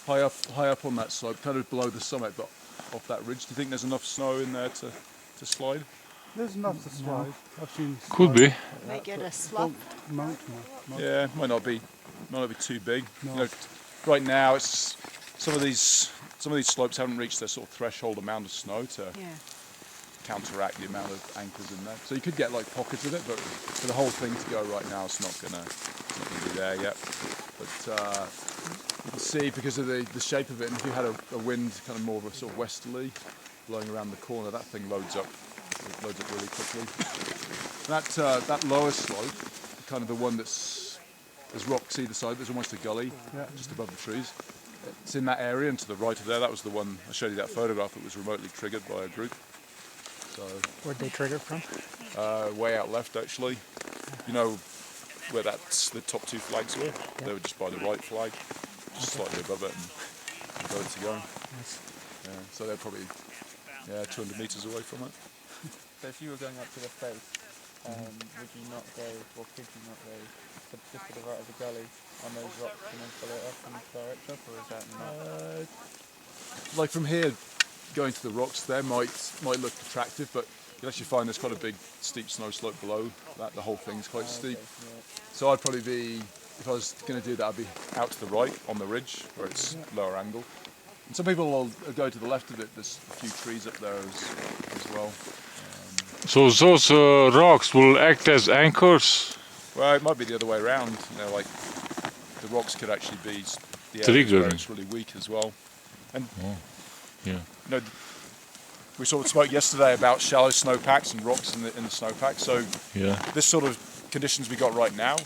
high up on that slope, kind of below the summit, but off that ridge. Do you think there's enough snow in there to slide? There's enough to slide. I've seen Could be. Make it a slop. Yeah, might not be too big. No. You know, right now, it's some of these slopes haven't reached their sort of threshold amount of snow to counteract the amount of anchors in there. So you could get like pockets of it, but for the whole thing to go right now, it's not gonna be there yet. But you can see because of the shape of it, and if you had a wind kind of more of a sort of westerly blowing around the corner, that thing loads up really quickly. That lower slope, kind of the one that's there's rocks either side, there's almost a gully just above the trees. It's in that area, and to the right of there, that was the one I showed you that photograph that was remotely triggered by a group. So where'd they trigger from? Way out left, actually. You know where that's the top two flags were? They were just by the right flag, just slightly above it, and got it to go. Nice. Yeah, so they're probably 200 meters away from it. So if you were going up to the face, would you not go, or could you not go just to the right of the gully on those rocks and then follow it up and direct up, or is that not? Like from here, going to the rocks there might look attractive, but you'll actually find there's quite a big steep snow slope below that. The whole thing's quite steep. Yeah. So I'd probably be, if I was going to do that, I'd be out to the right on the ridge where it's lower angle. And some people will go to the left of it. There's a few trees up there as well. So those rocks will act as anchors? Well, it might be the other way around. You know, like the rocks could actually be the areas where it's really weak as well. And you know, we sort of spoke yesterday about shallow snowpacks and rocks in the snowpack. So this sort of conditions we got right now,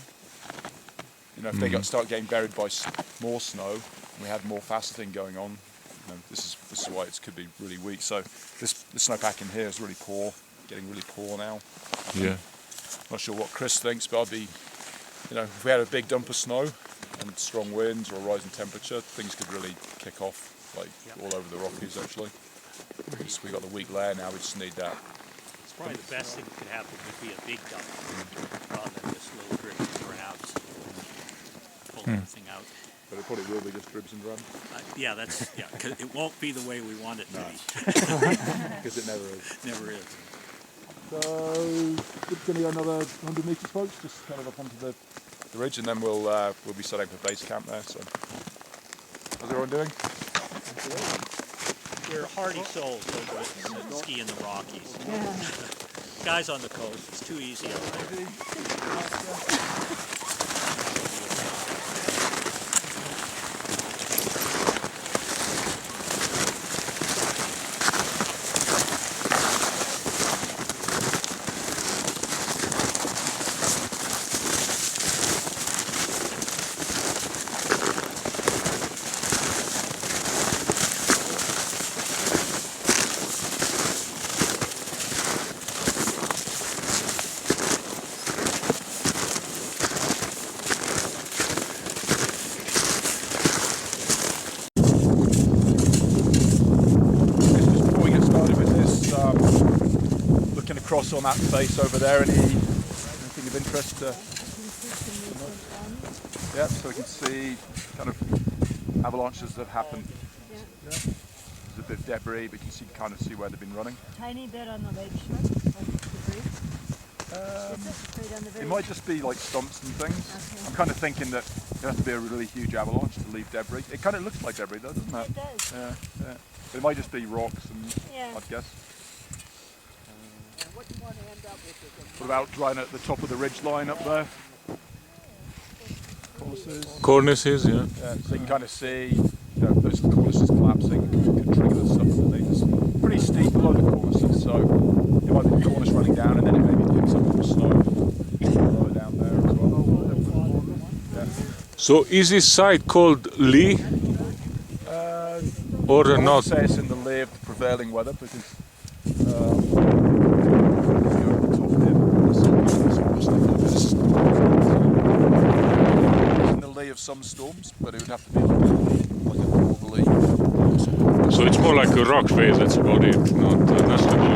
you know, if they start getting buried by more snow, and we had more faceting going on, you know, this is why it could be really weak. So the snowpack in here is really poor, getting really poor now. Yeah. Not sure what Chris thinks, but I'd be, you know, if we had a big dump of snow and strong winds or a rise in temperature, things could really kick off, like all over the Rockies actually. So we got the weak layer now, we just need that. It's probably the best thing that could happen would be a big dump rather than just little dribs and drabs. Pull everything out. But it probably will be just dribs and drabs. Cause it won't be the way we want it to be. Because it never is. Never is. So it's going to go another 100 metres, folks, just kind of up onto the ridge, and then we'll be setting up a base camp there. So, how's everyone doing? We're hardy souls that ski in the Rockies. Guys on the coast, it's too easy out there. Across on that face over there, anything of interest? Yeah, so we can see kind of avalanches that have happened. There's a bit of debris, but you can kind of see where they've been running. Tiny bit on the lake shore of debris. It might just be like stumps and things. Okay. I'm kind of thinking that it has to be a really huge avalanche to leave debris. It kind of looks like debris though, doesn't it? It does. Yeah. But it might just be rocks and I'd guess. What about right at the top of the ridge line up there? Cornices, yeah. So you can kind of see those cornices collapsing can trigger the stuff underneath. It's pretty steep below the cornices, so it might be the cornice running down and then it maybe picks up more snow lower down there as well. So is this site called lee? Or I not? say it's in the lee of the prevailing weather because of some storms, but it would have to be like a northerly. So it's more like a rock phase, that's about it, not nothing to do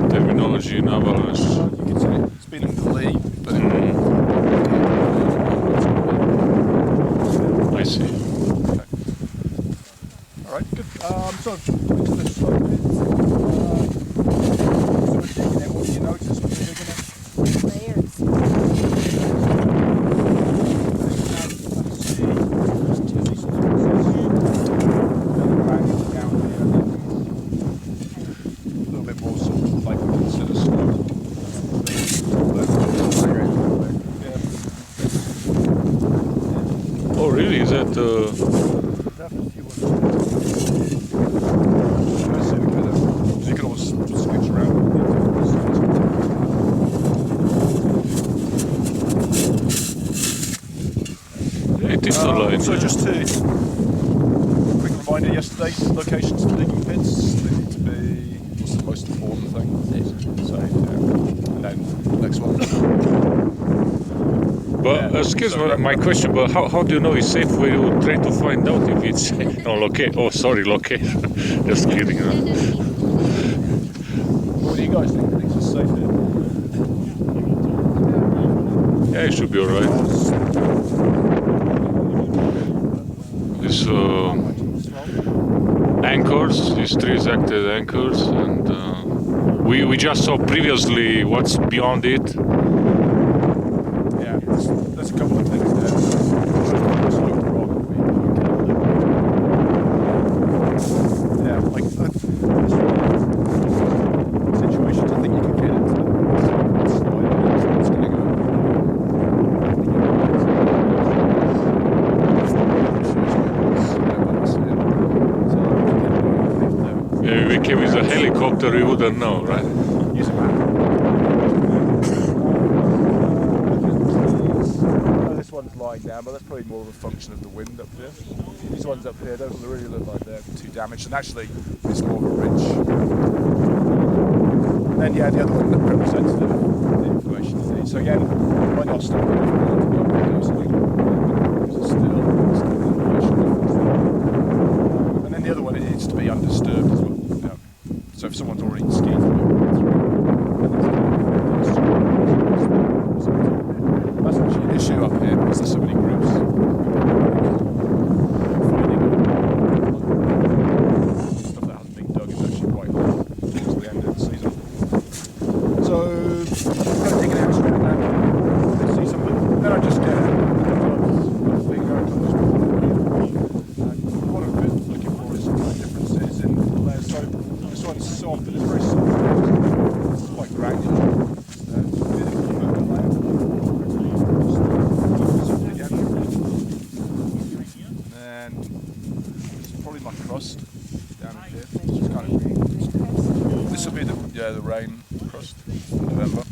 with terminology in avalanche. You could say it's been in the lee, but I see. Sort of into the slope bit. Sort of digging in. What do you notice when you're digging it? Layers. A little bit more sort of like we consider slope. Oh, really? Is that? You can always switch around. It is a line. So just to quick reminder, yesterday's locations for digging pits, they need to be, what's the most important thing? So, and then next one. But excuse me, my question. But how do you know it's safe? Where you try to find out if it's no location? Oh, sorry, location. Just kidding. Huh? What do you guys think? Things are safe here? Yeah, it should be alright. This anchors, these three acted anchors, and we just saw previously what's beyond it. Yeah, there's a couple of things there. Yeah, like situations I think you can get into. It's going to go. Yeah, we came with a helicopter, we wouldn't know, right? Use a map. This one's lying down, but that's probably more of a function of the wind up here. These ones up here don't really look like they're too damaged, and actually it's more of a ridge. And then yeah, the other one representative of the information you need. So again, might not stop here if we want to go and do something. It's still information. And then the other one, it needs to be undisturbed as well. Yeah. So if someone's already skied that's actually an issue up here because there's so many groups. Stuff that hasn't been dug is actually quite hard towards the end of the season. So, kind of digging out straight now. See something. Then I just get a finger and what I've been looking for is some differences in the layers. So this one's soft, but it's very soft. It's quite granular. Crust down in here. It's kind of this will be the rain crust in November.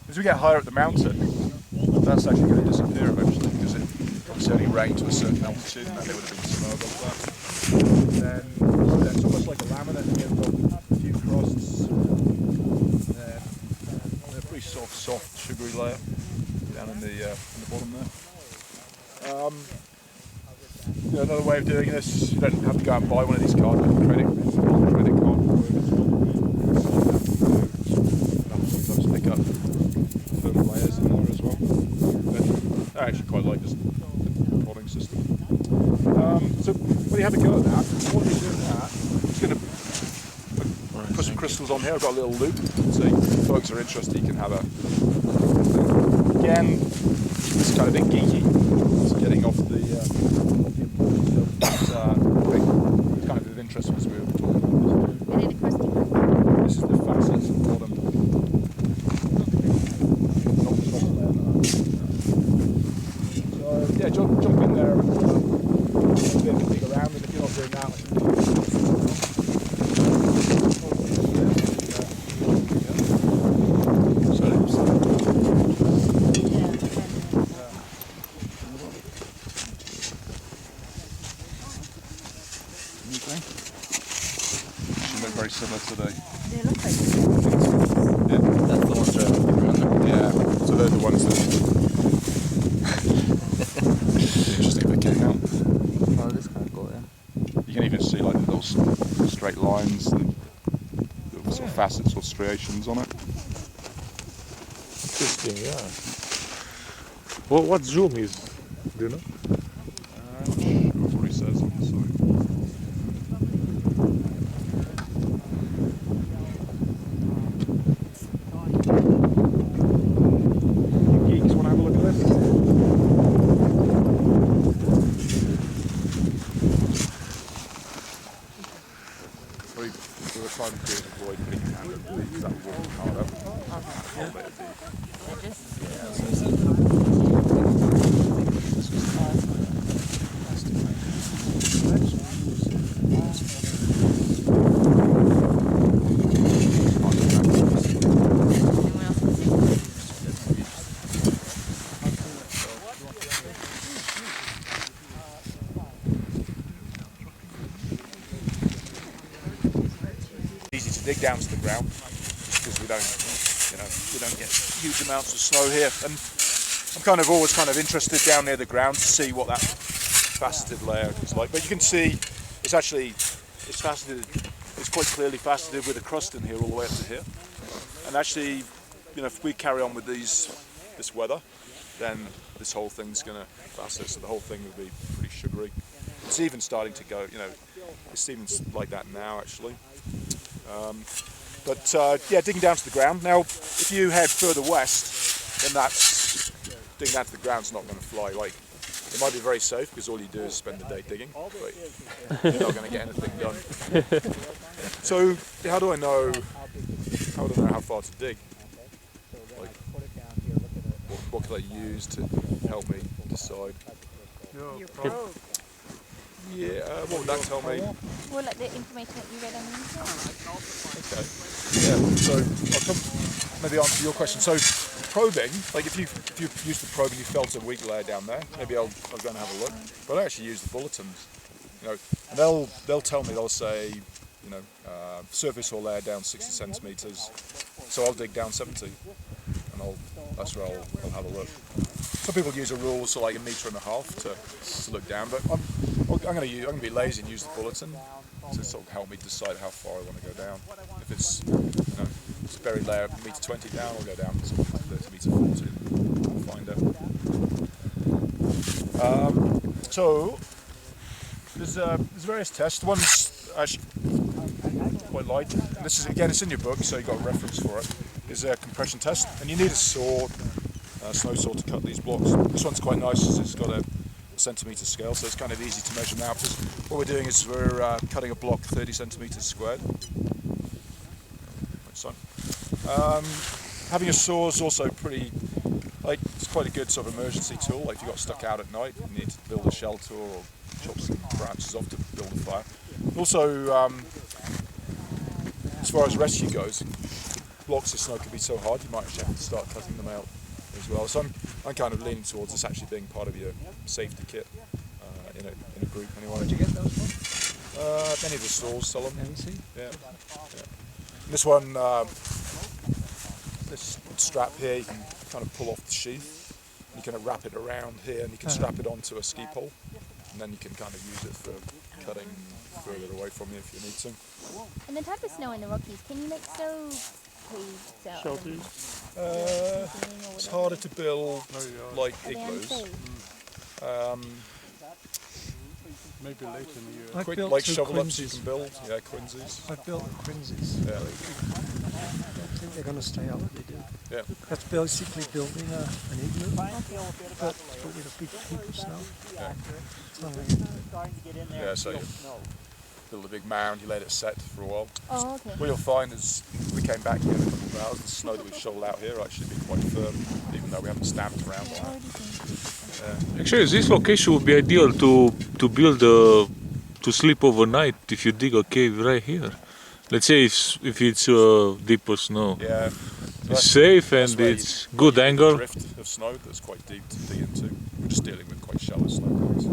As we get higher up the mountain, that's actually going to disappear eventually because it obviously only rained to a certain altitude and then there would have been snow above that. Then it's almost like a laminate. We've got a few crusts. They're pretty soft, sugary layer down in the bottom there. Another way of doing this, you don't have to go out and buy one of these cards, like a credit card will work as well. Sometimes pick up further layers in there as well. But I actually quite like this prodding system. So when you have a go at that, what you're doing that, I'm just going to put some crystals on here. I've got a little loop, so if folks are interested, you can have a... Again, it's kind of a bit geeky. It's getting off the it's kind of interest as we were talking about. This is the facets at the bottom. Not the top layer. So yeah, jump in there and a bit of a dig around, and if you're not doing that, very similar to the... They look like Yeah, that's the ones that are yeah, so they're the ones that... interesting if they came out. Oh, this kind of cool, yeah. You can even see like the little straight lines and little sort of facets or striations on it. Interesting, yeah. Well, what zoom is? Do you know? Sure, what he says on the side. dig down to the ground because we don't get huge amounts of snow here. And I'm always interested down near the ground to see what that faceted layer is like. But you can see it's faceted. It's quite clearly faceted with a crust in here all the way up to here. And actually, if we carry on with this weather, then this whole thing's going to facet. So the whole thing will be pretty sugary. It's even starting to go. It's even like that now actually. Yeah, digging down to the ground. Now, if you head further west, then digging down to the ground's not going to fly. It might be very safe because all you do is spend the day digging, but you're not going to get anything done. So, how do I know how far to dig? What can I use to help me decide? Your probe. Yeah, what would that tell me? Well, like the information that you read on the internet. Okay. Yeah. So I'll maybe answer your question. So probing, if you use the probe and you felt a weak layer down there, maybe I'll go and have a look. But I actually use the bulletins. And they'll tell me. They'll say, surface or layer down 60 centimeters. So I'll dig down 70, and that's where I'll have a look. Some people use a rule, so like 1.5 meters to look down, but I'm going to be lazy and use the bulletin to sort of help me decide how far I want to go down. If it's it's buried layer 1.20 meter down, I'll go down to 30 meter 40 and find out. So there's various tests. The one's actually quite light. This is it's in your book, so you've got a reference for it. Is a compression test, and you need a saw. Snow saw to cut these blocks. This one's quite nice because it's got a centimetre scale, so it's easy to measure now. Because what we're doing is we're cutting a block 30 centimetres squared. Like so. Having a saw is also pretty, it's quite a good sort of emergency tool. If you got stuck out at night, you need to build a shelter or chop some branches off to build a fire. Also, as far as rescue goes, blocks of snow can be so hard you might actually have to start cutting them out as well. So I'm leaning towards this actually being part of your safety kit in a group anyway. Where'd you get those from? Many of the stores sell them. NC? Yeah. And this one, this strap here, you can pull off the sheath. And you can wrap it around here, and you can strap it onto a ski pole, and then you can use it for cutting further away from you if you need to. And the type of snow in the Rockies, can you make snow caves out of them? It's harder to build like Are they igloos. unsafe? Maybe later in the year. Quick, like shovel-ups you can build. Yeah, quinzies. I built the quinzies. Yeah. I don't think they're going to stay up. They do. Yeah. That's basically building an igloo, but with a big heap of snow. Yeah. So, Yeah, so you build a big mound, you let it set for a while. Oh, okay. What you'll find is we came back here in a couple of hours, the snow that we've shoveled out here will actually be quite firm, even though we haven't stamped around on it. Actually, this location would be ideal to build to sleep overnight if you dig a cave right here. Let's say if it's deeper snow. Yeah. It's safe and it's good angle. Drift of snow that's quite deep to dig into. We're just dealing with quite shallow snow here.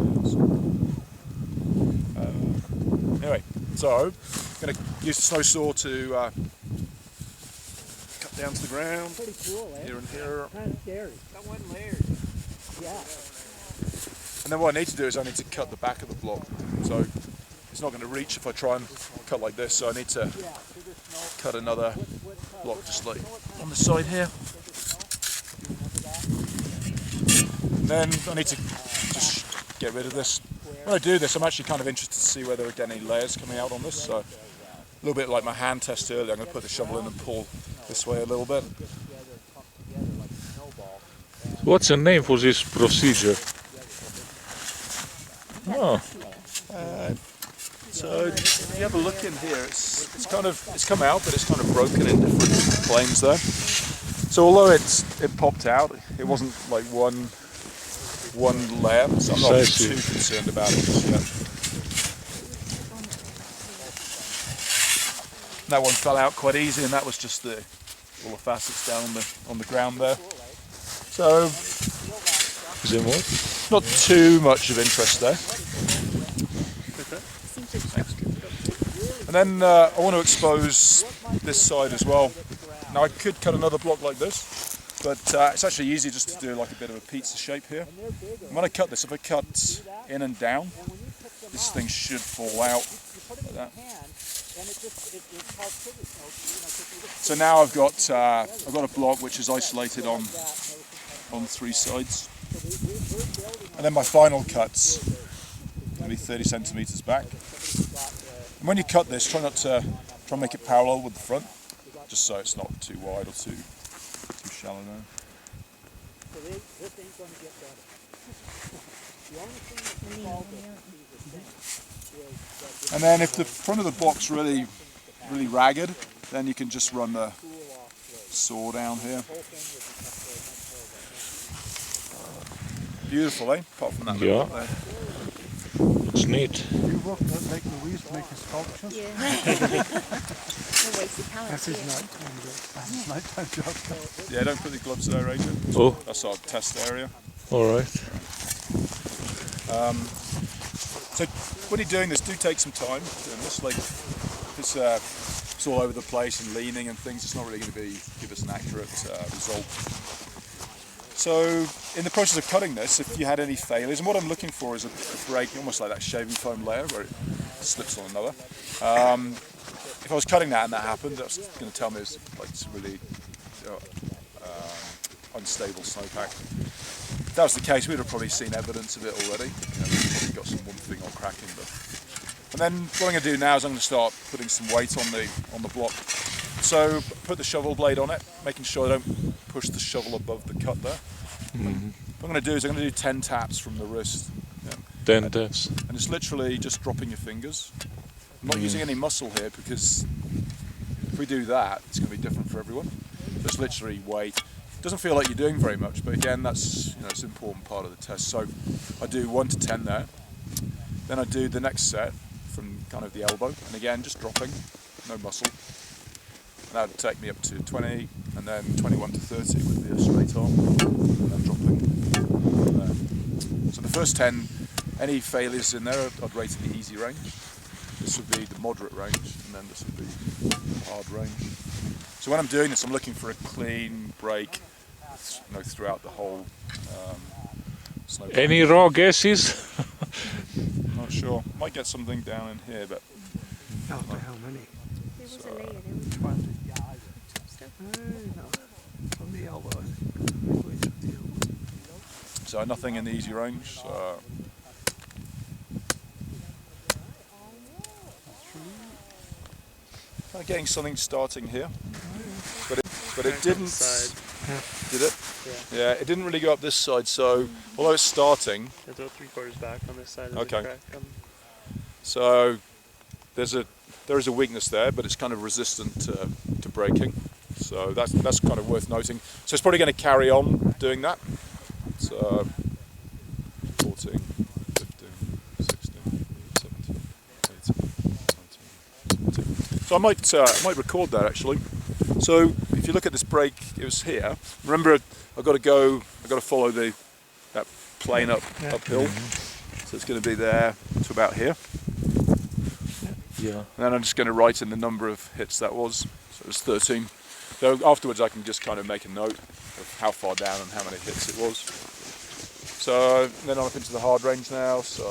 Anyway, so I'm going to use the snow saw to cut down to the ground. Pretty cool, eh? Here and here. Kind of scary. Got one layer. Yeah. And then what I need to do is I need to cut the back of the block. So it's not going to reach if I try and cut like this. So I need to cut another block just like on the side here. And then I need to just get rid of this. When I do this, I'm actually interested to see whether there are any layers coming out on this. So a little bit like my hand test earlier, I'm going to put the shovel in and pull this way a little bit. What's the name for this procedure? Oh, So if you have a look in here, it's come out, but it's broken in different planes there. So although it popped out, it wasn't like one layer, so I'm not too concerned about it just yet. That one fell out quite easy, and that was just all the facets down on the ground there. So is it more? not too much of interest there. And then I want to expose this side as well. Now I could cut another block like this, but it's actually easy just to do like a bit of a pizza shape here. And when I cut this, if I cut in and down, this thing should fall out like that. So now I've got a block which is isolated on 3 sides, and then my final cut's going to be 30 centimeters back. And when you cut this, try and make it parallel with the front, just so it's not too wide or too shallow now. And then if the front of the block's really ragged, then you can just run the saw down here. Beautiful, eh? Apart from that little Yeah. bit there. It's neat. You work like Louise to make a sculpture? Yeah. No wasted talent. That's his nighttime job. That's his nighttime job. Yeah, don't put the gloves there, Adrian. Oh, That's our test area. all right. So when you're doing this, do take some time doing this. Like, if it's all over the place and leaning and things, it's not really going to give us an accurate result. So in the process of cutting this, if you had any failures, and what I'm looking for is a break, almost like that shaving foam layer where it slips on another. If I was cutting that and that happened, that's going to tell me it's like some really unstable snowpack. If that was the case, we'd have probably seen evidence of it already. We've probably got some woofing or cracking. And then what I'm going to do now is I'm going to start putting some weight on the block. So put the shovel blade on it, making sure I don't push the shovel above the cut there. What I'm going to do is I'm going to do 10 taps from the wrist. 10 taps. And it's literally just dropping your fingers. I'm not using any muscle here because if we do that, it's going to be different for everyone. Just literally weight. It doesn't feel like you're doing very much, but again, that's it's an important part of the test. So I do 1 to 10 there. Then I do the next set from kind of the elbow, and again, just dropping, no muscle. And that would take me up to 20, and then 21 to 30 would be a straight arm, and then dropping there. So the first 10, any failures in there, I'd rate in the easy range. This would be the moderate range, and then this would be the hard range. So when I'm doing this, I'm looking for a clean break throughout the whole snowpack. Any raw guesses? Not sure. Might get something down in here, but After how many? There was a layer. There was 20. stuff. No. From the elbow. Midway through the elbow. so nothing in the easy range. So kind of getting something starting here, but it didn't. Did it? Yeah, it didn't really go up this side. So although it's starting, It's about 3/4 back on this side of Okay. the crack. so there is a weakness there, but it's kind of resistant to breaking. So that's kind of worth noting. So it's probably going to carry on doing that. So 14, 15, 16, 17, 18, 19, 20. So I might record that actually. So if you look at this break, it was here. Remember, I've got to follow that plane uphill. So it's going to be there to about here. Yeah. And then I'm just going to write in the number of hits that was. So it was 13. So afterwards I can just kind of make a note of how far down and how many hits it was. So then I'm up into the hard range now, so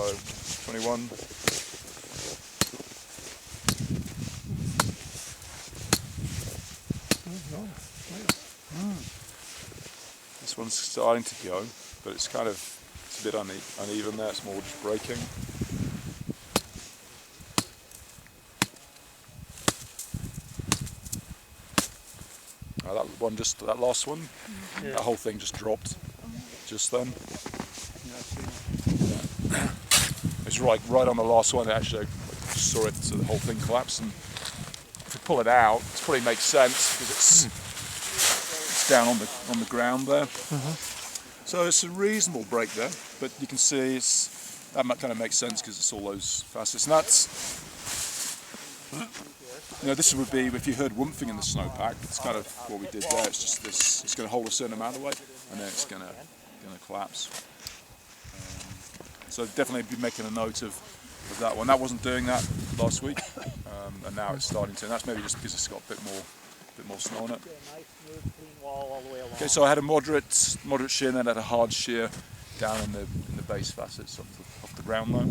21. This one's starting to go, but it's a bit uneven there, it's more just breaking. That last one, that whole thing just dropped just then. It's right on the last one. Actually, I just saw it, so the whole thing collapsed. And if we pull it out, it probably makes sense because it's down on the ground there. So it's a reasonable break there, but you can see that kind of makes sense because it's all those facets. And that's. This would be, if you heard woofing in the snowpack, it's kind of what we did there. It's just this, it's going to hold a certain amount of weight and then it's going to collapse. So definitely be making a note of that one. That wasn't doing that last week. and now it's starting to. And that's maybe just because it's got a bit more snow on it. Nice, smooth, clean wall all the way along. Okay, so I had a moderate shear, and then I had a hard shear down in the base facets of the ground though.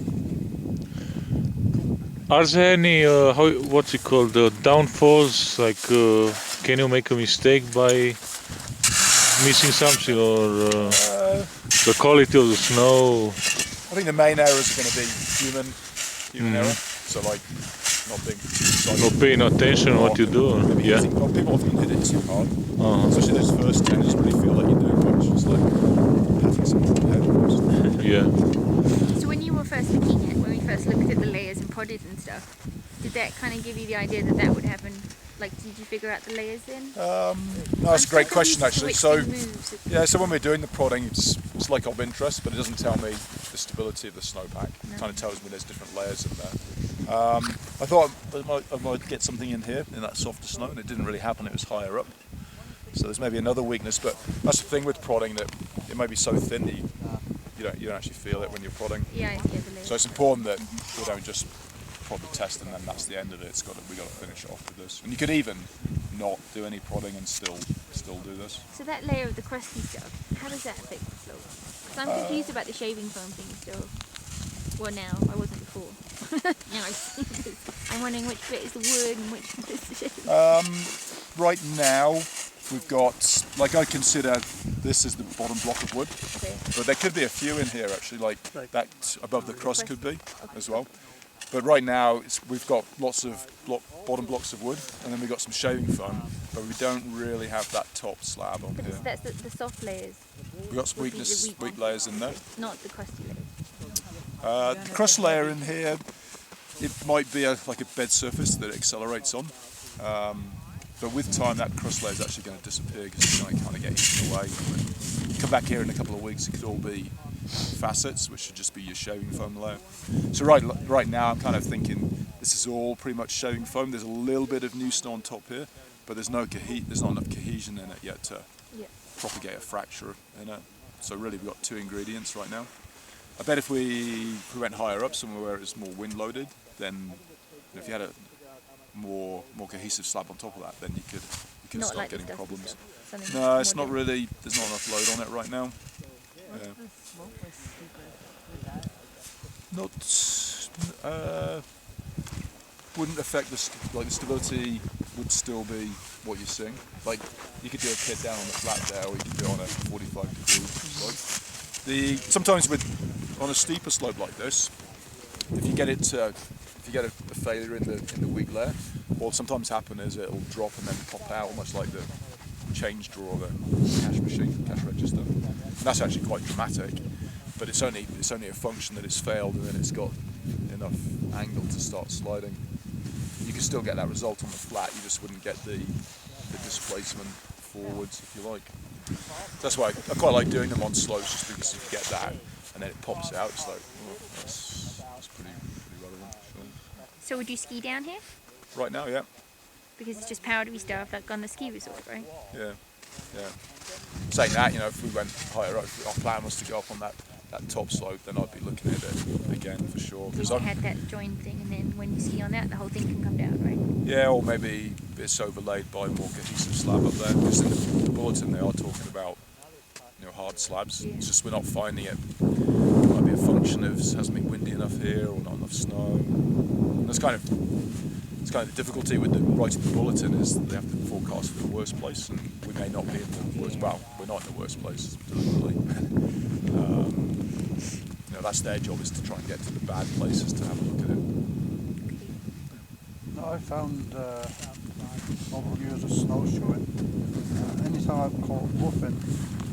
Are there any what's it called, downfalls? Like, can you make a mistake by missing something, or the quality of the snow? I think the main errors are going to be human error. So like not paying attention what you do. Yeah. People often hit it too hard, especially those first 10. Just really feel like you're doing much. It's like patting someone on the head almost. Yeah. So when you were first looking at, when we first looked at the layers and prodded and stuff, did that kind of give you the idea that that would happen? Like, did you figure out the layers then? No, that's a great question actually. So yeah, so when we're doing the prodding, it's like of interest, but it doesn't tell me the stability of the snowpack. It kind of tells me there's different layers in there. I thought I might get something in here, in that softer snow, and it didn't really happen. It was higher up. So there's maybe another weakness, but that's the thing with prodding, that it may be so thin that you don't actually feel it when you're prodding. Yeah, I believe. So it's important that we don't just prod the test and then that's the end of it. We got to finish off with this. And you could even not do any prodding and still do this. So that layer of the crusty stuff, how does that affect the slope? Because I'm confused about the shaving foam thing still. Well, now I wasn't before. Now I see this. I'm wondering which bit is the wood and which bit is the shaving. Right now we've got, like, I consider this is the bottom block of wood, Okay. but there could be a few in here actually, like that above the crust could be as well. But right now we've got lots of bottom blocks of wood, and then we've got some shaving foam, but we don't really have that top slab on here. That's the soft layers. We've got some weak layers in there. Not the crusty layers. The crust layer in here, it might be like a bed surface that it accelerates on. But with time, that crust layer is actually going to disappear because it's going to kind of get eaten away. Come back here in a couple of weeks, it could all be facets, which should just be your shaving foam layer. So right now, I'm kind of thinking this is all pretty much shaving foam. There's a little bit of new snow on top here, but there's not enough cohesion in it yet to propagate a fracture in it. So really, we've got two ingredients right now. I bet if we went higher up, somewhere where it's more wind loaded, then if you had a more cohesive slab on top of that, then you could start like getting problems. No, it's not really. There's not enough load on it right now. Wouldn't affect the stability. Would still be what you're seeing. Like, you could do a kit down on the flat there, or you could do it on a 45-degree slope. Sometimes on a steeper slope like this, if you get a failure in the weak layer, what will sometimes happen is it'll drop and then pop out, almost like the change drawer of a cash register. And that's actually quite dramatic, but it's only a function that it's failed and then it's got enough angle to start sliding. You can still get that result on the flat, you just wouldn't get the displacement forwards, if you like. That's why I quite like doing them on slopes, just because you get that and then it pops out. It's like, oh, that's pretty relevant. Sure. So would you ski down here? Right now, yeah. Because it's just powdery stuff, like on the ski resort, right? Yeah. Saying that, if we went higher up, our plan was to go up on that top slope, then I'd be looking at it again for sure. Because you had that join thing, and then when you ski on that, the whole thing can come down, right? Yeah, or maybe it's overlaid by a more cohesive slab up there. Because in the bulletin they are talking about hard slabs. Yeah. It's just we're not finding it. It might be a function of it hasn't been windy enough here or not enough snow. And that's kind of the difficulty with writing the bulletin, is they have to forecast for the worst place, and we may not be in the worst. Well, we're not in the worst place deliberately. That's their job, is to try and get to the bad places to have a look at it. No, I found over the years of snowshoeing, anytime I've caught woofing,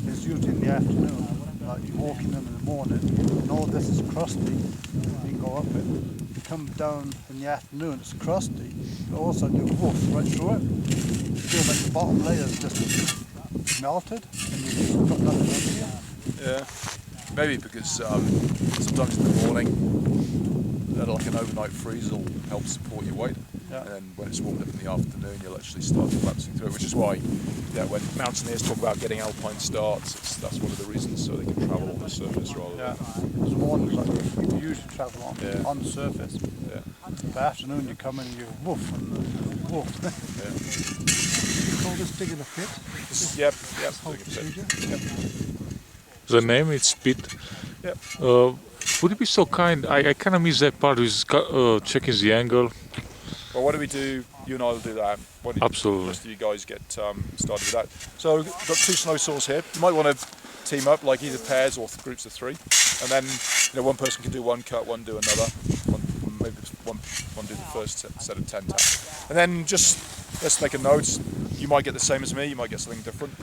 it's usually in the afternoon. Like, you're walking in the morning, and all this is crusty, you can go up it. You come down in the afternoon, it's crusty, but all of a sudden you woof right through it. It feels like the bottom layer is just melted, and you've got nothing under you. Yeah, maybe because sometimes in the morning, like an overnight freeze will help support your weight. Yeah. And then when it's warmed up in the afternoon, you'll actually start collapsing through it, which is why, when mountaineers talk about getting alpine starts, that's one of the reasons, so they can travel on the surface rather than... There's mornings like you usually travel on the surface. Yeah. By afternoon you come in and you woof and woof. You call this digging a pit? Yep. Whole doing a bit. procedure? The name is Pit. Yep. Would you be so kind? I kind of miss that part with checking the angle. Well, what do we do? You and I will do that. Why don't Absolutely. The rest of you guys get started with that. So we've got 2 snow saws here. You might want to team up, like either pairs or groups of 3, and then one person can do one cut, one do another, maybe one do the first set of 10 taps, and then just let's make a note. You might get the same as me. You might get something different.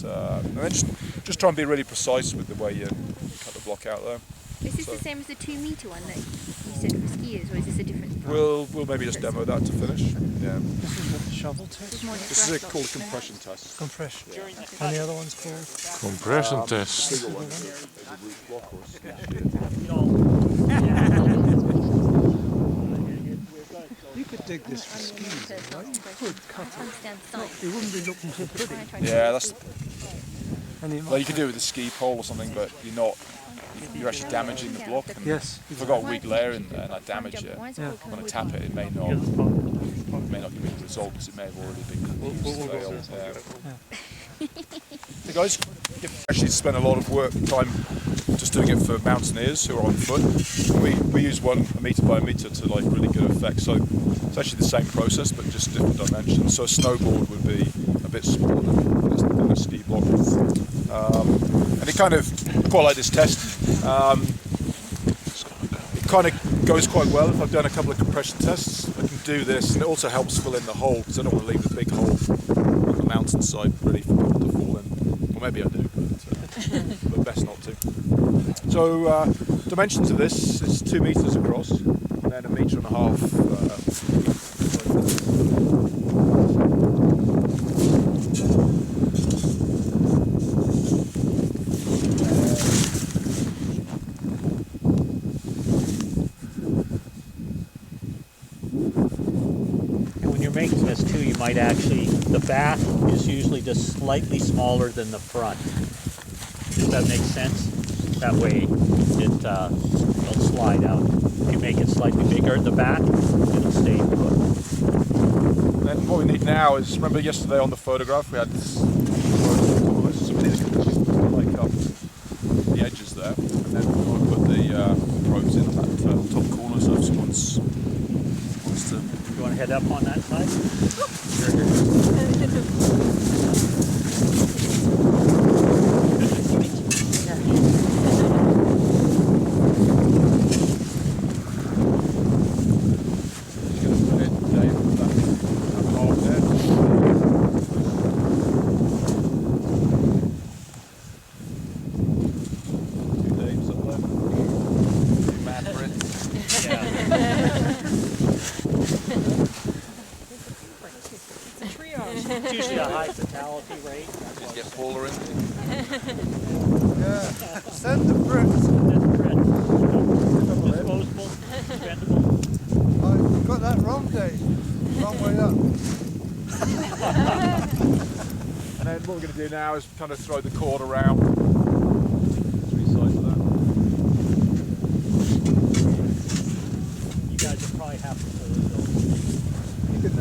And then just try and be really precise with the way you cut the block out there. Is this the same as the 2 metre one that you said for skiers, or is this a different? We'll maybe just demo that to finish. Yeah. This is what the shovel test? This is called a compression test. Compression. And the other one's called? Compression test. Bigger one is a Rutschblock or a skid. You could dig this for skis, right? You could cut it. Understand science. It wouldn't be looking so pretty. Yeah, that's And it well, you could do it with a ski pole or something, but you're actually damaging the block. And Yes. if I've got a weak layer in there and I damage it, Why is Yeah. called when I tap it, it may not give me the result because it may have already been used. So guys, you've actually spent a lot of time just doing it for mountaineers who are on foot. We use 1 metre by metre to like really good effect. So it's actually the same process but just different dimensions. So a snowboard would be a bit smaller than a ski block. And it kind of, quite like this test, it kind of goes quite well. If I've done a couple of compression tests, I can do this, and it also helps fill in the hole because I don't want to leave the big hole on the mountainside really for people to fall in. Well, maybe I do, but best not to. So dimensions of this is 2 metres across, and then 1.5 metres. And when you're making this too, you might actually, the back is usually just slightly smaller than the front. Does that make sense? That way it'll slide out. If you make it slightly bigger at the back, it'll stay put. Then what we need now is, remember yesterday on the photograph we had this, so we need to like up the edges there, and then we'll put the probes in that top corner, so if someone wants to... You want to head up on that side? It's usually a high fatality rate. Just get Paula in. Yeah. Send the bricks. Disposable, expendable. Oh, you got that wrong, Dave. Wrong way up. And then what we're going to do now is kind of throw the cord around 3 sides of that. You guys will probably have to pull it though. You can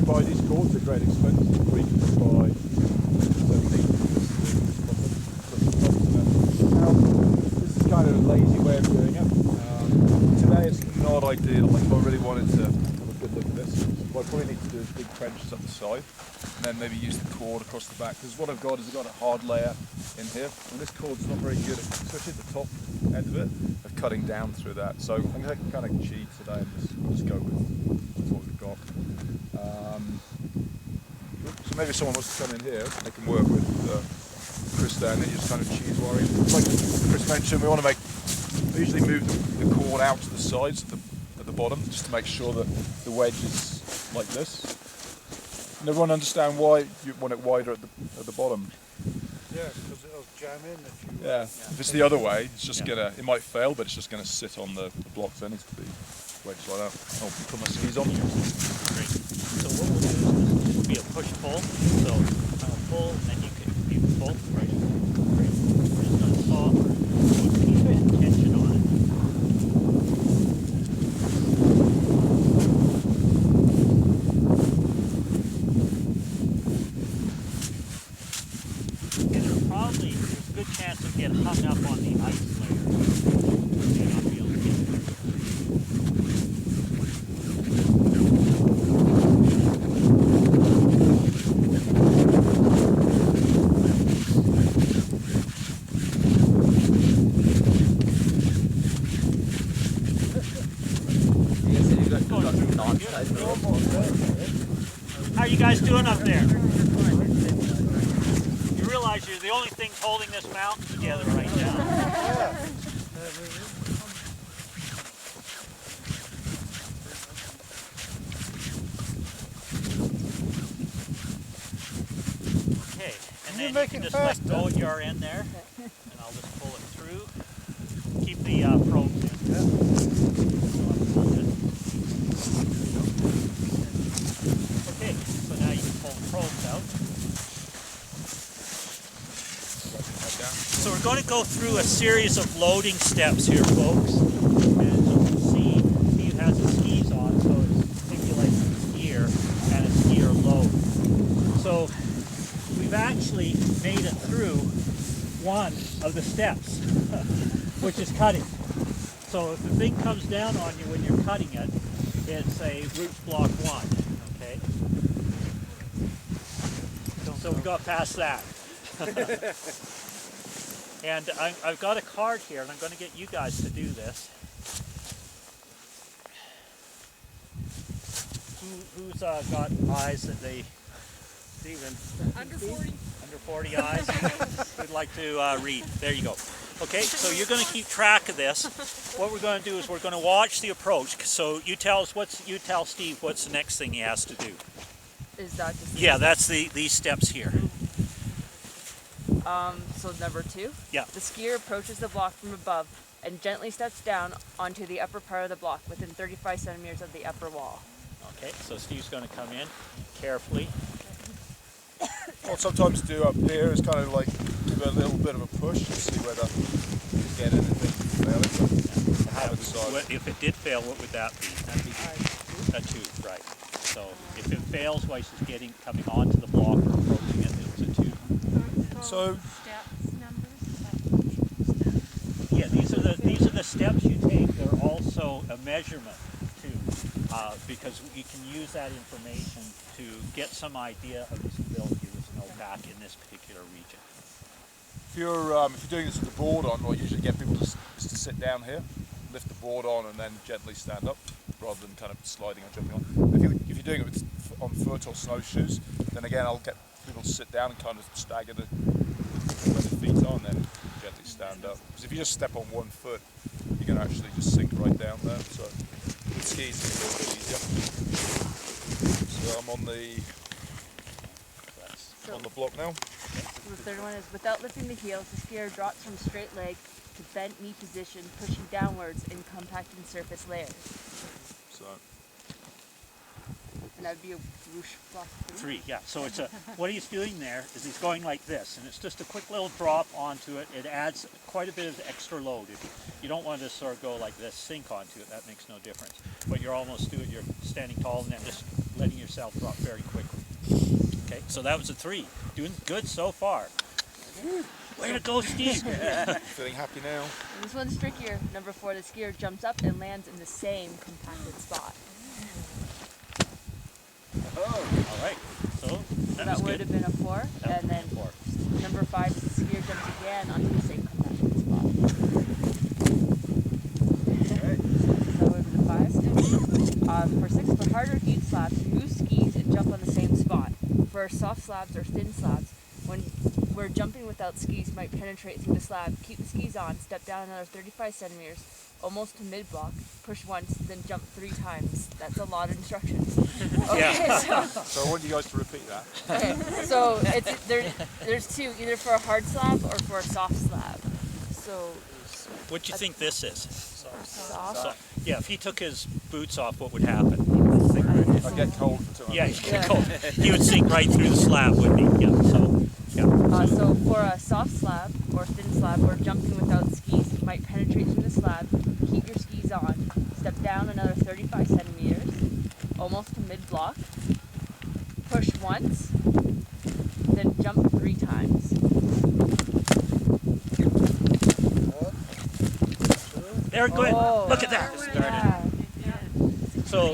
buy these cords at great expense, or you can buy 17. This is kind of a lazy way of doing it. Today it's not ideal. Like if I really wanted to have a good look at this, what I probably need to do is dig trenches up the side, and then maybe use the cord across the back. Because what I've got is I've got a hard layer in here, and this cord's not very good, especially at the top end of it, of cutting down through that. So I'm going to kind of cheat today and just go with what we've got. So maybe if someone wants to come in here, they can work with Chris there, and then you just kind of cheese wiring. Like Chris mentioned, we want to usually move the cord out to the sides at the bottom, just to make sure that the wedge is like this. And everyone understand why you want it wider at the bottom? Yeah, because it'll jam in if you... Yeah. If it's the other way, it's just it might fail, but it's just gonna sit on the blocks. There needs to be wedge like that. I'll put my skis on. Great. So what we'll do is this will be a push-pull. So I'll pull, and then you can pull. Right. Great. We're just going to stop. Keep tension on it. And there's a good chance it'll get hung up on the ice layer. May not be able to get through. How are you guys doing up there? You realize you're the only thing holding this mountain together right now. Okay, and then you can just let go at your end there, and I'll just pull it through. Keep the probes in. Okay, so now you can pull the probes out. So we're going to go through a series of loading steps here, folks. And as you can see, Steve has his skis on, so it's stimulating the skier and a skier load. So we've actually made it through one of the steps, which is cutting. So if the thing comes down on you when you're cutting it, it's a Rutschblock 1, okay? So we got past that. And I've got a card here, and I'm going to get you guys to do this. Who's got eyes that they... Steven. Under 40. Under 40 eyes? Who'd like to read? There you go. Okay, so you're going to keep track of this. What we're going to do is we're going to watch the approach. So you tell Steve what's the next thing he has to do. Is that just Yeah, that's these steps here. so number 2? Yeah. The skier approaches the block from above and gently steps down onto the upper part of the block within 35 centimeters of the upper wall. Okay, so Steve's going to come in carefully. What sometimes do up here is kind of like give it a little bit of a push and see whether you can get anything fairly. If it did fail, what would that be? That'd be a 2, right. So if it fails while she's coming onto the block or approaching it, it's a 2. So yeah, these are the steps you take. They're also a measurement too, because you can use that information to get some idea of the stability of the snowpack in this particular region. if you're doing this with the board on, I usually get people just to sit down here, lift the board on, and then gently stand up, rather than kind of sliding or jumping on. If you're doing it on foot or snowshoes, then again I'll get people to sit down and kind of stagger where the feet are, and then gently stand up. Because if you just step on one foot, you can actually just sink right down there. So with skis, it's a little bit easier. So I'm on the block now. The third one is, without lifting the heels, the skier drops from straight leg to bent knee position, pushing downwards and compacting surface layers. So And that would be a Rutschblock 3, yeah. So it's what he's doing there is he's going like this, and it's just a quick little drop onto it. It adds quite a bit of extra load. If you don't want to sort of go like this, sink onto it, that makes no difference. But you're almost doing, you're standing tall and then just letting yourself drop very quickly. Okay, so that was a 3. Doing good so far. Way to go, Steve! feeling happy now. And this one's trickier. Number 4, the skier jumps up and lands in the same compacted spot. All right, so That would have been a 4. That And then would be a 4. number 5, the skier jumps again onto the same compacted spot. That would have been a 5. For 6, for harder heat slabs, remove skis and jump on the same spot. For soft slabs or thin slabs, where jumping without skis might penetrate through the slab, keep the skis on, step down another 35 centimeters, almost to mid-block, push once, then jump 3 times. That's a lot of instructions. Okay, So I want you guys to repeat that. okay, so there's 2, either for a hard slab or for a soft slab. So What do you think this is? Soft. So, yeah, if he took his boots off, what would happen? I get cold for 200. Yeah, he'd get cold. He would sink right through the slab, wouldn't he? Yeah. So, yeah. So for a soft slab or thin slab or jumping without skis, you might penetrate through the slab, keep your skis on, step down another 35 centimeters, almost to mid-block, push once, then jump 3 times. They're good. Oh, Look at that. yeah. So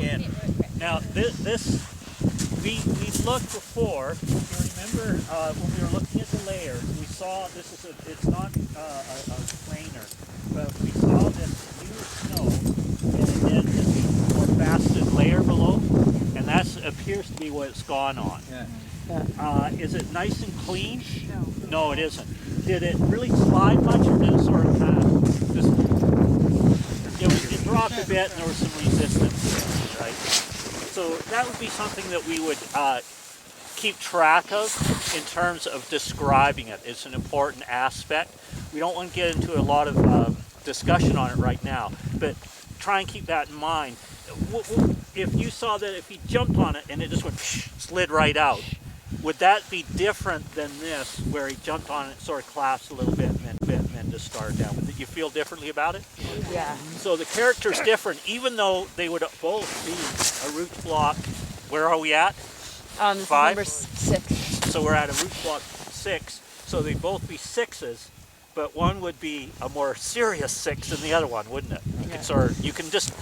now this we looked before. If you remember when we were looking at the layers, we saw this is it's not a planer, but we saw this new snow and then this more faceted layer below, and that appears to be what it's gone on. Is it nice and clean? No, it isn't. Did it really slide much, or did it sort of kind of just? It dropped a bit, and there was some resistance, right? So that would be something that we would keep track of in terms of describing it. It's an important aspect. We don't want to get into a lot of discussion on it right now, but try and keep that in mind. If you saw that if he jumped on it and it just went slid right out, would that be different than this, where he jumped on it, sort of collapsed a little bit, and then just started down? Would you feel differently about it? Yeah. So the character's different, even though they would both be a Rutschblock. Where are we at? This is 5? number 6. So we're at a Rutschblock 6. So they'd both be 6s, but one would be a more serious 6 than the other one, wouldn't it? You can just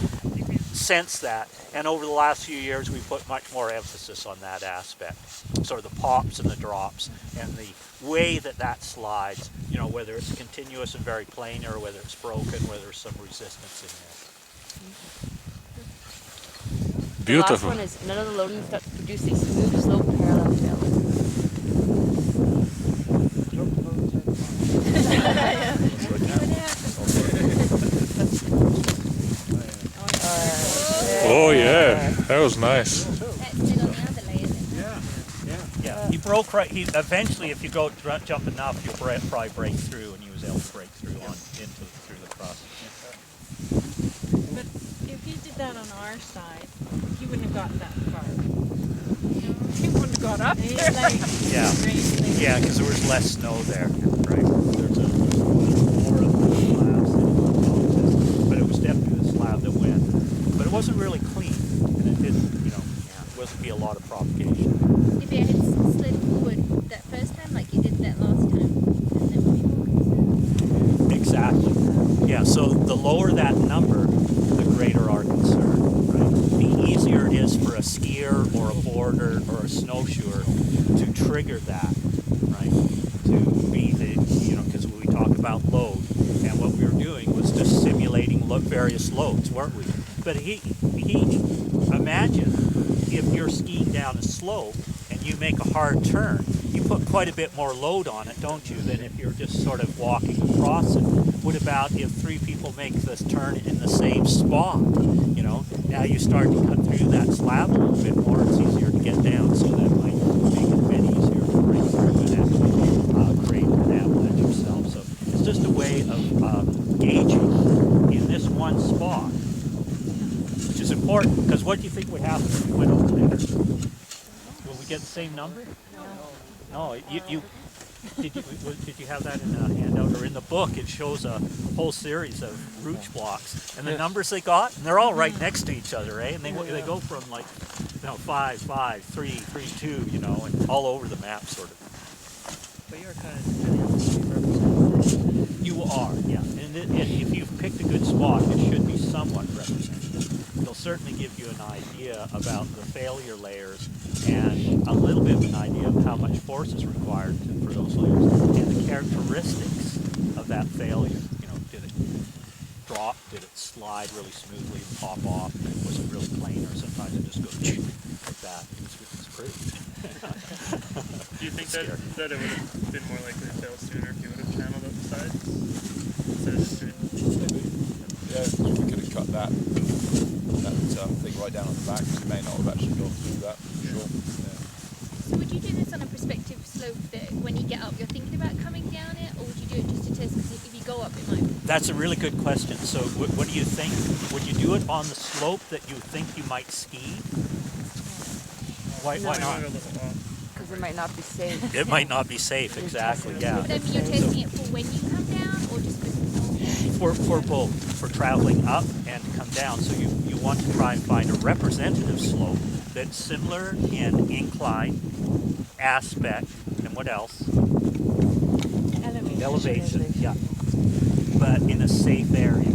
sense that. And over the last few years, we've put much more emphasis on that aspect. Sort of the pops and the drops and the way that slides, whether it's continuous and very plain or whether it's broken, whether there's some resistance in there. Beautiful. The last one is none of the loading stuff produce a smooth slope parallel tail. Oh yeah, that was nice. Yeah, he broke right. He eventually, if you go jump enough, you'll probably break through, and he was able to break through through the cross. But if you did that on our side, you wouldn't have gotten that far. You wouldn't have got up there. Yeah, because there was less snow there, right? There's more of the slabs than but it was definitely the slab that went. But it wasn't really clean, and it didn't, wasn't be a lot of propagation. If it had slid forward that first time, like you did that last time, then there would be more concern. Exactly. Yeah, so the lower that number, the greater our concern, right? The easier it is for a skier or a boarder or a snowshoer to trigger that, right? To be because we talk about load, and what we were doing was just simulating various loads, weren't we? But he imagine if you're skiing down a slope and you make a hard turn, you put quite a bit more load on it, don't you, than if you're just sort of walking across it. What about if 3 people make this turn in the same spot? Now you start to cut through that slab a little bit more, it's easier to get down, so that might make it a bit easier to break through and actually create an avalanche yourself. So it's just a way of gauging in this one spot, which is important, because what do you think would happen if we went over there? Will we get the same number? No. Did you have that in a handout or in the book? It shows a whole series of Rutschblocks and the numbers they got, and they're all right next to each other, eh? And they go from 5, 5, 3, 3, 2, and all over the map, sort of. But you're kind of depending on the representation. You are, yeah. And if you've picked a good spot, it should be somewhat representative. It'll certainly give you an idea about the failure layers and a little bit of an idea of how much force is required for those layers and the characteristics of that failure. Did it drop? Did it slide really smoothly and pop off? Was it really plain, or sometimes it just goes like that? It's pretty. Do you think that it would have been more likely to fail sooner if you would have channeled up the sides instead of just doing? Yeah, we could have cut that thing right down on the back, because you may not have actually gone through that, for sure. Yeah. So would you do this on a perspective slope that when you get up you're thinking about coming down it, or would you do it just to test, because if you go up, it might. That's a really good question. So what do you think? Would you do it on the slope that you think you might ski? Why not? Because it might not be safe. It might not be safe, exactly, yeah. But I mean, you're testing it for when you come down, or just For both, for traveling up and to come down. So you want to try and find a representative slope that's similar in incline, aspect, and what else? Elevation, yeah. But in a safe area.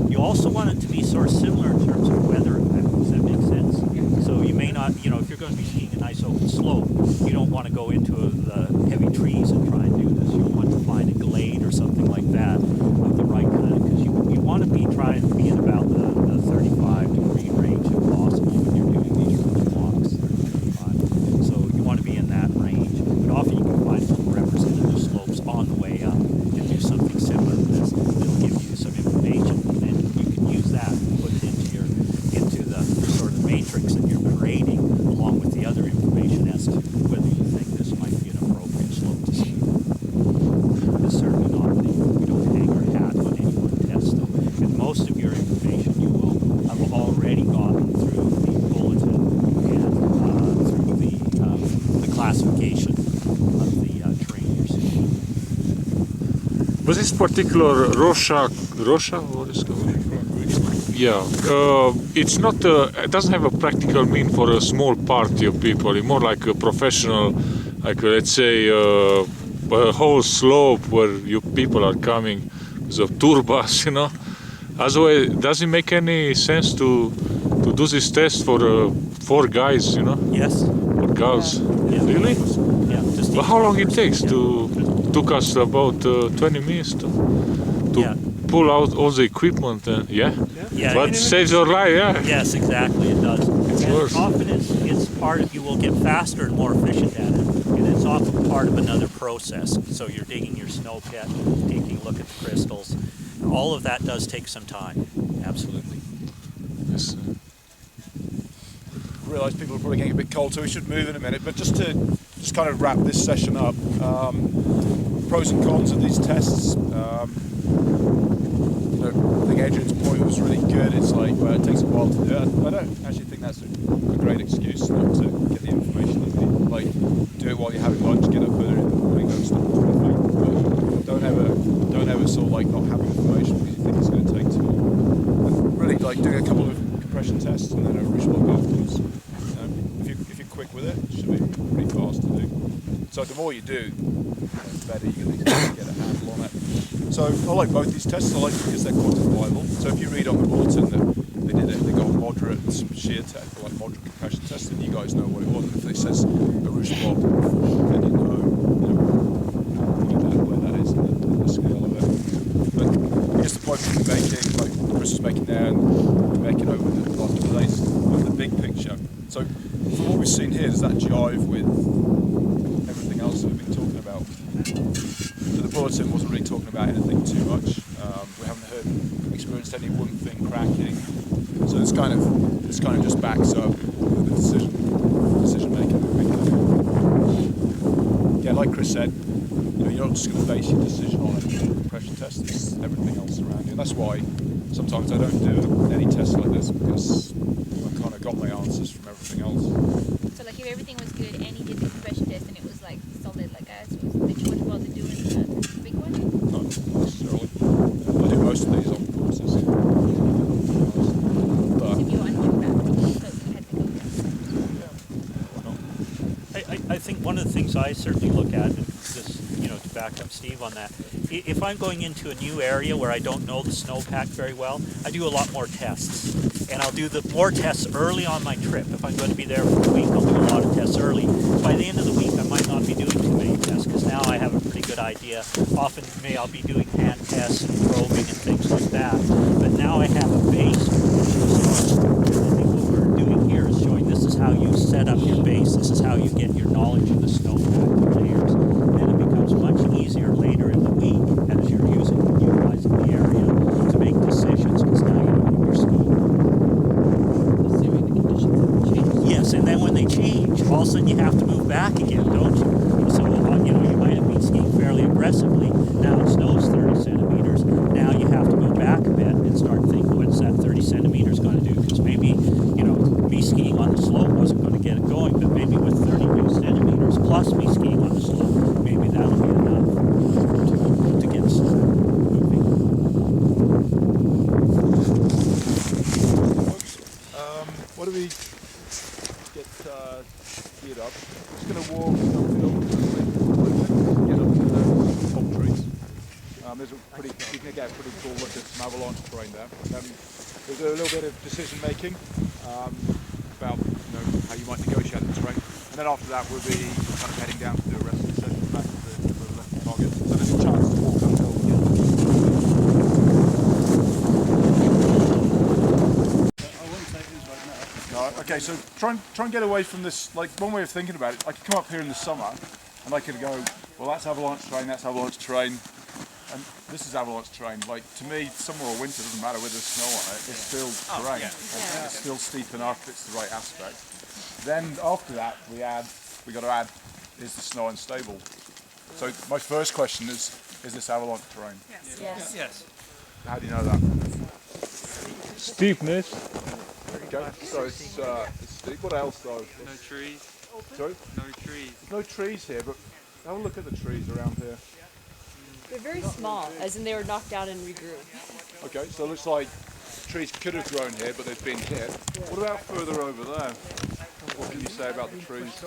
You also want it to be sort of similar in terms of weather effect. Does that make sense? So you may not, you know, if you're going to be skiing a nice open slope, you don't want to go into the heavy trees and try and do this. You'll want to find a glade or something like that of the right kind, because you want to be trying to be in about the 35-degree range if possible when you're doing these walks. 35. So you want to be in that range. But often you can find some representative slopes on the way up and do something similar to this. It'll give you some information, and you can use that and put it into the sort of matrix that you're creating, along with the other information as to whether you think this might be an appropriate slope to ski. It's certainly not we don't hang our hat on any one test, though. And most of your information you will have already gotten through the bulletin and through the classification of the terrain you're skiing. But this particular Rosha, what is it called? Yeah, it's not. It doesn't have a practical mean for a small party of people. It's more like a professional, like let's say a whole slope where you people are coming with a tour bus, you know. Otherwise, does it make any sense to do this test for 4 guys, you know? Yes. Or girls? Yeah. Really? Yeah. Just But how long it takes took us about 20 minutes to pull out all the equipment and Yeah, but saves your life, yeah. Yes, exactly, it does. And worse. often it's part of, you will get faster and more efficient at it, and it's often part of another process. So you're digging your snow pit, taking a look at the crystals. All of that does take some time, absolutely. Yes. I realise people are probably getting a bit cold, so we should move in a minute. But just to kind of wrap this session up, pros and cons of these tests. You know, I think Adrian's point was really good. It's like, well, it takes a while to do it. I don't actually think that's a great excuse not to get the information you need. Like, do it while you're having lunch, get up early in the morning, don't stop for coffee. But don't ever sort of like not have information because you think it's going to take too long. And really, like doing a couple of compression tests and then a Rutschblock afterwards. If you're quick with it, it should be pretty fast to do. So the more you do, the better you can get a handle on it. So I like both these tests. I like them because they're quantifiable. So if you read on the bulletin that they got a moderate shear test, like moderate compression test, then you guys know what it was. And if it says a Rutschblock, then you know where that is in the scale of it. But I guess the point we're making, like Chris is making there, and we're making over the last couple of days, of the big picture. So from what we've seen here, does that jive with everything else that we've been talking about? So the bulletin wasn't really talking about anything too much. We haven't experienced any one thing cracking. So it's kind of just backs up the decision making we're making. Yeah, like Chris said, you know, you're not just going to base your decision on a compression test. It's everything else around you, and that's why sometimes I don't do any tests like this, because I kind of got my answers from everything else. So like if everything was good and he did the compression test and it was like solid like us, did you want to bother doing the big one? Not necessarily. I do most of these on courses. But If you were unsure about it, so you had to go down. yeah, why not? I think one of the things I certainly look at, and just, you know, to back up Steve on that, if I'm going into a new area where I don't know the snowpack very well, I do a lot more tests. And I'll do more tests early on my trip. If I'm going to be there for a week, I'll do a lot of tests early. By the end of the week, I might not be doing too many tests, because now I have a pretty good idea. Often I'll be doing hand tests and probing and things like that. But now I have a base from which to start. And I think what we're doing here is showing this is how you set up your base. This is how you get your knowledge of the snowpack layers. Then it becomes much easier later in the week as you're utilizing the area to make decisions, because now you know your scope. Assuming the conditions haven't changed. Yes, and then when they change, all of a sudden you have to move back again, don't you? So, you know, you might have been skiing fairly aggressively. Now it snows 30 centimeters. centimeters going to do? Because maybe, you know, me skiing on the slope wasn't going to get it going, but maybe with 32 centimeters plus me skiing on the slope, maybe that'll be enough to get moving. What do we get geared up? I'm just going to walk uphill get up to the top trees. There's a pretty, you can get a pretty cool look at some avalanche terrain there. There's a little bit of decision making about how you might negotiate the terrain, and then after that we'll be kind of heading down to do a rest of the session back to the left target. So there's a chance to walk uphill. Okay, so try and get away from this. Like, one way of thinking about it, I could come up here in the summer and I could go, well, that's avalanche terrain, and this is avalanche terrain. Like, to me, summer or winter doesn't matter with the snow on it, it's still terrain. It's still steep enough, it's the right aspect. Then after that, we got to add, is the snow unstable? So my first question is this avalanche terrain? Yes. How do you know that? Steepness. Okay, so it's steep. What else though? No trees. Sorry? No trees. There's no trees here, but have a look at the trees around here. They're very small, as in they were knocked down and regrew. Okay, so it looks like trees could have grown here, but they've been hit. What about further over there? What can you say about the trees?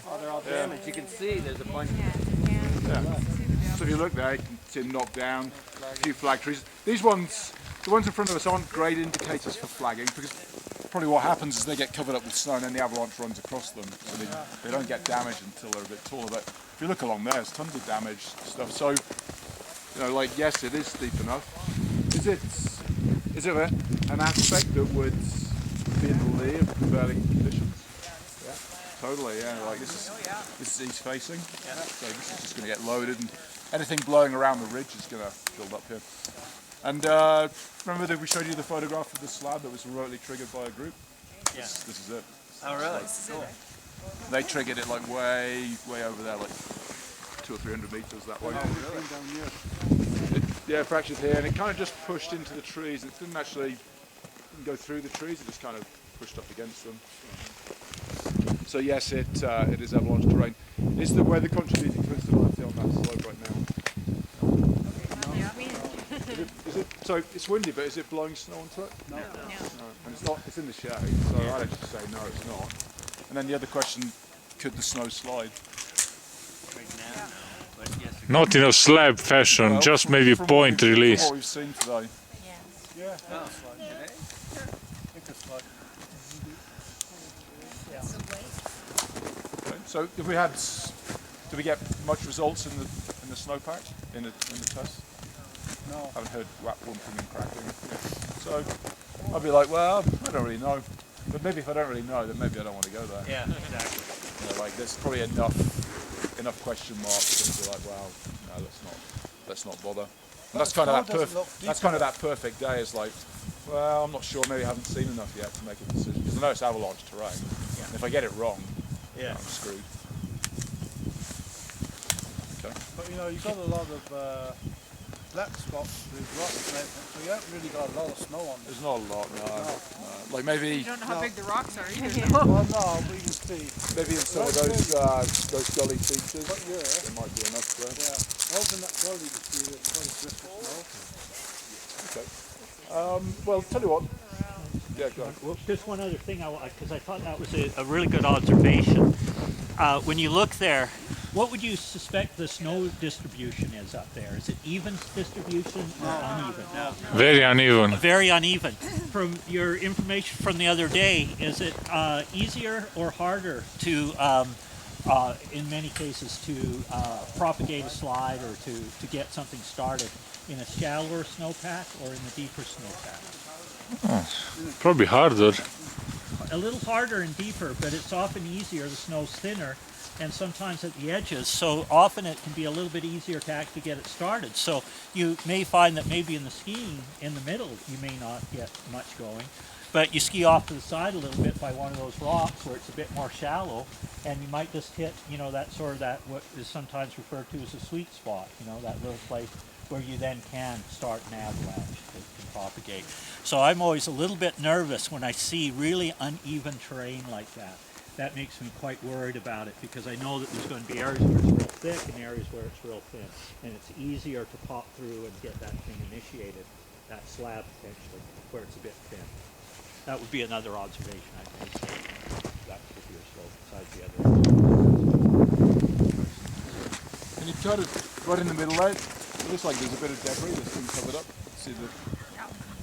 Oh, they're all damaged. You can see there's a bunch. Yeah. So if you look there, you can see them knocked down, a few flag trees. These ones, the ones in front of us aren't great indicators for flagging, because probably what happens is they get covered up with snow and then the avalanche runs across them, so they don't get damaged until they're a bit taller. But if you look along there, there's tons of damaged stuff. So, like, yes, it is steep enough. Is it an aspect that would be in the lee of prevailing conditions? Yeah, totally. Yeah, like this is east facing, so this is just going to get loaded, and anything blowing around the ridge is going to build up here. And remember that we showed you the photograph of the slab that was remotely triggered by a group? Yeah. This is it. Oh, really? Cool. They triggered it like way over there, like 200 or 300 meters that way. Oh, really? Yeah, fractured here, and it kind of just pushed into the trees. It didn't actually go through the trees, it just kind of pushed up against them. So yes, it is avalanche terrain. Is the weather contributing to instability on that slope right now? So it's windy, but is it blowing snow onto it? No. And it's not. It's in the shade, so I'd actually say no, it's not. And then the other question: could the snow slide? Not in a slab fashion, Well, just maybe point release. From what we've seen today. Yeah. Okay. So if we had, did we get much results in the snowpack in the test? No. I haven't heard whumping and cracking. So I'd be like, well, I don't really know. But maybe if I don't really know, then maybe I don't want to go there. Yeah, exactly. Like there's probably enough question marks to be like, well, no, let's not bother. And that's kind of that perfect day. Is like, well, I'm not sure. Maybe I haven't seen enough yet to make a decision because I know it's avalanche terrain. Yeah. And if I get it wrong, I'm screwed. Okay. But you've got a lot of black spots with rocks and everything, so you haven't really got a lot of snow on this. There's not a lot, no. Like maybe. You don't know how big the rocks are either. Well, no, we can see. Maybe in some of those gully features, But yeah. there might be enough there. Yeah. Over in that gully you can see it's quite a drift of snow. Okay. Well, tell you what. Yeah, go on. Well, just one other thing, because I thought that was a really good observation. When you look there, what would you suspect the snow distribution is up there? Is it even distribution or uneven? No. Very uneven. Very uneven. From your information from the other day, is it easier or harder to, in many cases, to propagate a slide or to get something started in a shallower snowpack or in the deeper snowpack? Oh, probably harder. A little harder and deeper, but it's often easier. The snow's thinner, and sometimes at the edges, so often it can be a little bit easier to actually get it started. So you may find that maybe in the skiing in the middle you may not get much going, but you ski off to the side a little bit by one of those rocks where it's a bit more shallow, and you might just hit, that sort of that what is sometimes referred to as a sweet spot, that little place where you then can start an avalanche that can propagate. So I'm always a little bit nervous when I see really uneven terrain like that. That makes me quite worried about it because I know that there's going to be areas where it's real thick and areas where it's real thin. And it's easier to pop through and get that thing initiated, that slab potentially, where it's a bit thin. That would be another observation I'd make. That particular slope besides the other. And you've kind of right in the middle there, it looks like there's a bit of debris that's been covered up. See the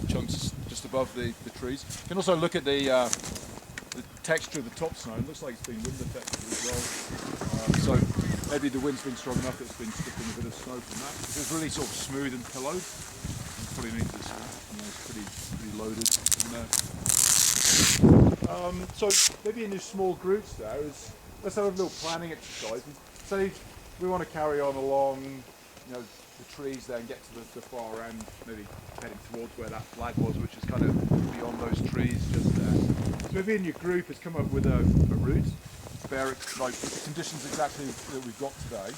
chunks just above the trees. You can also look at the texture of the top snow. It looks like it's been wind affected as well. So maybe the wind's been strong enough that it's been stripping a bit of snow from that. It's really sort of smooth and pillowed. It probably means it's, it's pretty loaded in there. So maybe in these small groups there is, let's have a little planning exercise. Say we want to carry on along, the trees there and get to the far end, maybe heading towards where that flag was, which is kind of beyond those trees just there. So maybe in your group has come up with a route, like conditions exactly that we've got today.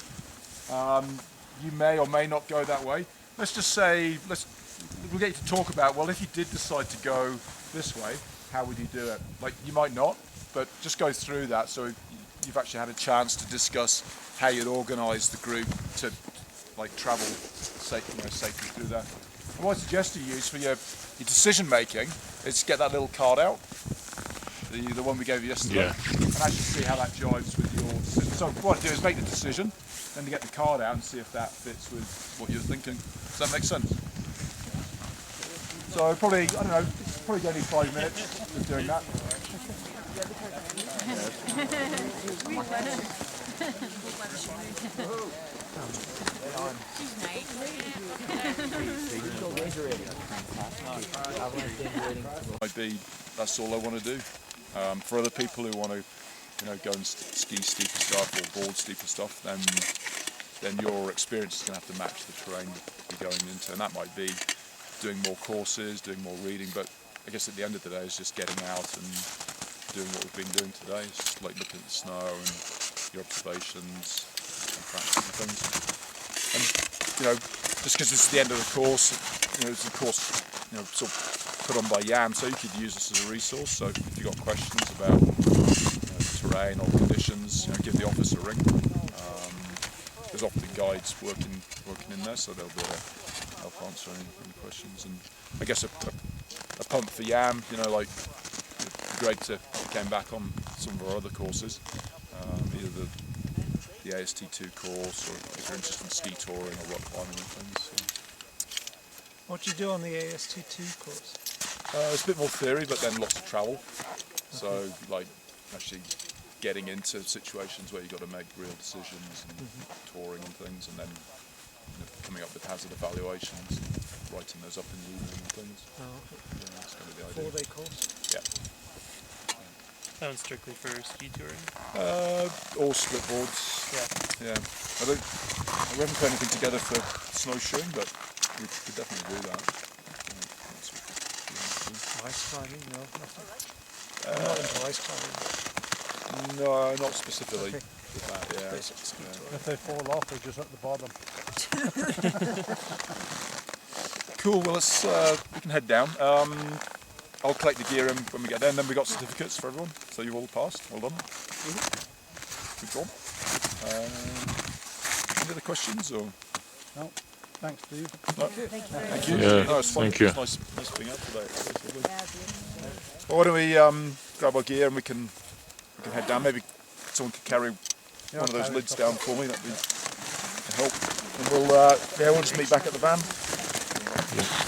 You may or may not go that way. Let's just say, we'll get you to talk about, well, if you did decide to go this way, how would you do it? Like, you might not, but just go through that so you've actually had a chance to discuss how you'd organise the group to travel safely through that. And what I suggest you use for your decision making is get that little card out, the one we gave you yesterday, and actually see how that jives with your decision. So what to do is make the decision, then to get the card out and see if that fits with what you're thinking. Does that make sense? So probably, I don't know, probably only 5 minutes of doing that. Maybe that's all I want to do. For other people who want to, go and ski steeper stuff or board steeper stuff, then your experience is going to have to match the terrain you're going into, and that might be doing more courses, doing more reading, but I guess at the end of the day it's just getting out and doing what we've been doing today. It's just like looking at the snow and your observations and practicing things. And just because it's the end of the course, it's a course sort of put on by YAM, so you could use this as a resource. So if you've got questions about terrain or conditions, give the office a ring. There's often guides working in there, so they'll be able to help answer any questions. And I guess a pump for YAM, it'd be great to came back on some of our other courses, either the AST-2 course, or if you're interested in ski touring or rock climbing and things. So. What do you do on the AST-2 course? It's a bit more theory, but then lots of travel. So, actually getting into situations where you've got to make real decisions and touring and things, and then coming up with hazard evaluations, writing those up in the evening and things. Oh, okay. Yeah, that's kind of the idea. 4-day course? Yeah. That one's strictly for ski touring? All split boards. Yeah. We haven't put anything together for snowshoeing, but we could definitely do that. Ice climbing? No, nothing. Not into ice climbing. No, not specifically. Okay. With that, yeah. Basic ski touring. If they fall off, they're just at the bottom. Cool, well we can head down. I'll collect the gear when we get there, and then we've got certificates for everyone, so you all passed. Well done. Good job. Any other questions? Or? No. Thanks, Steve. No. Thank you. Yeah, No, it's fun. thank you. It's nice being out today. Well, why don't we grab our gear and we can head down. Maybe someone could carry one of those lids down for me. That'd be help. And we'll just meet back at the van. Yeah.